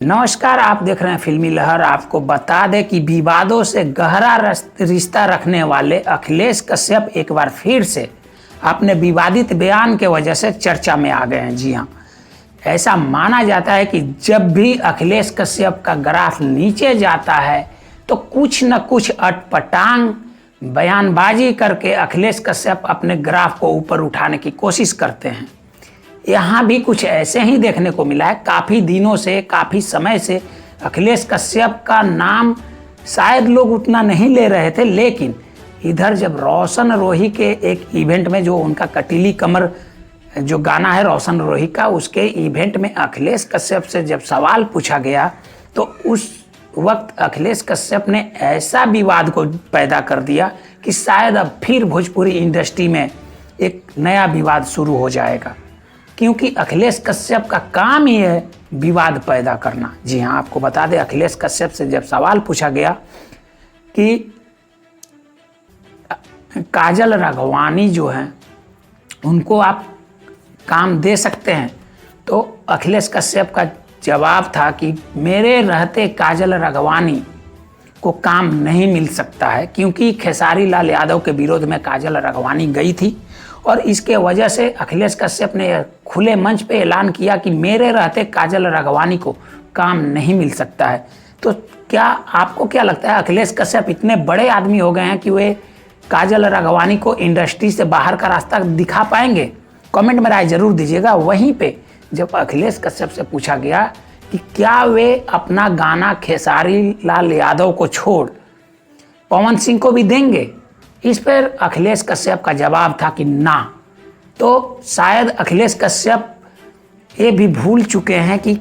नमस्कार, आप देख रहे हैं फिल्मी लहर। आपको बता दें कि विवादों से गहरा रिश्ता रखने वाले अखिलेश कश्यप एक बार फिर से अपने विवादित बयान के वजह से चर्चा में आ गए हैं। जी हाँ, ऐसा माना जाता है कि जब भी अखिलेश कश्यप का ग्राफ नीचे जाता है तो कुछ न कुछ अटपटांग बयानबाजी करके अखिलेश कश्यप अपने ग्राफ को ऊपर उठाने की कोशिश करते हैं। यहाँ भी कुछ ऐसे ही देखने को मिला है। काफ़ी दिनों से, काफ़ी समय से अखिलेश कश्यप का नाम शायद लोग उतना नहीं ले रहे थे, लेकिन इधर जब रोशन रोही के एक इवेंट में, जो उनका कटीली कमर जो गाना है रोशन रोही का, उसके इवेंट में अखिलेश कश्यप से जब सवाल पूछा गया तो उस वक्त अखिलेश कश्यप ने ऐसा विवाद को पैदा कर दिया कि शायद अब फिर भोजपुरी इंडस्ट्री में एक नया विवाद शुरू हो जाएगा, क्योंकि अखिलेश कश्यप का काम ही है विवाद पैदा करना। जी हाँ, आपको बता दें, अखिलेश कश्यप से जब सवाल पूछा गया कि काजल राघवानी जो हैं उनको आप काम दे सकते हैं, तो अखिलेश कश्यप का जवाब था कि मेरे रहते काजल राघवानी को काम नहीं मिल सकता है, क्योंकि खेसारी लाल यादव के विरोध में काजल राघवानी गई थी और इसके वजह से अखिलेश कश्यप ने खुले मंच पे ऐलान किया कि मेरे रहते काजल राघवानी को काम नहीं मिल सकता है। तो क्या आपको क्या लगता है, अखिलेश कश्यप इतने बड़े आदमी हो गए हैं कि वे काजल राघवानी को इंडस्ट्री से बाहर का रास्ता दिखा पाएंगे? कमेंट में राय जरूर दीजिएगा। वहीं पे जब अखिलेश कश्यप से पूछा गया कि क्या वे अपना गाना खेसारी लाल यादव को छोड़ पवन सिंह को भी देंगे, इस पर अखिलेश कश्यप का जवाब था कि ना। तो शायद अखिलेश कश्यप ये भी भूल चुके हैं कि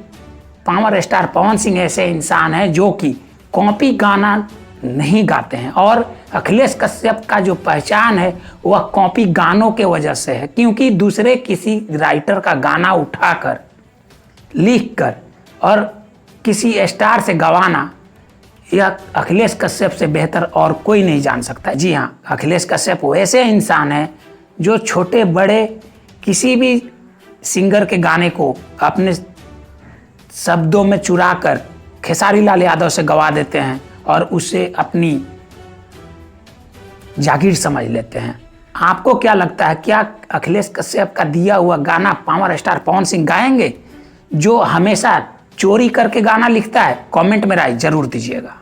पावर स्टार पवन सिंह ऐसे इंसान हैं जो कि कॉपी गाना नहीं गाते हैं, और अखिलेश कश्यप का जो पहचान है वह कॉपी गानों के वजह से है, क्योंकि दूसरे किसी राइटर का गाना उठाकर, लिखकर और किसी स्टार से गवाना, यह अखिलेश कश्यप से बेहतर और कोई नहीं जान सकता। जी हाँ, अखिलेश कश्यप वैसे इंसान हैं जो छोटे बड़े किसी भी सिंगर के गाने को अपने शब्दों में चुरा कर खेसारी लाल यादव से गवा देते हैं और उसे अपनी जागीर समझ लेते हैं। आपको क्या लगता है, क्या अखिलेश कश्यप का दिया हुआ गाना पावर स्टार पवन सिंह गाएंगे, जो हमेशा चोरी करके गाना लिखता है? कमेंट में राय जरूर दीजिएगा।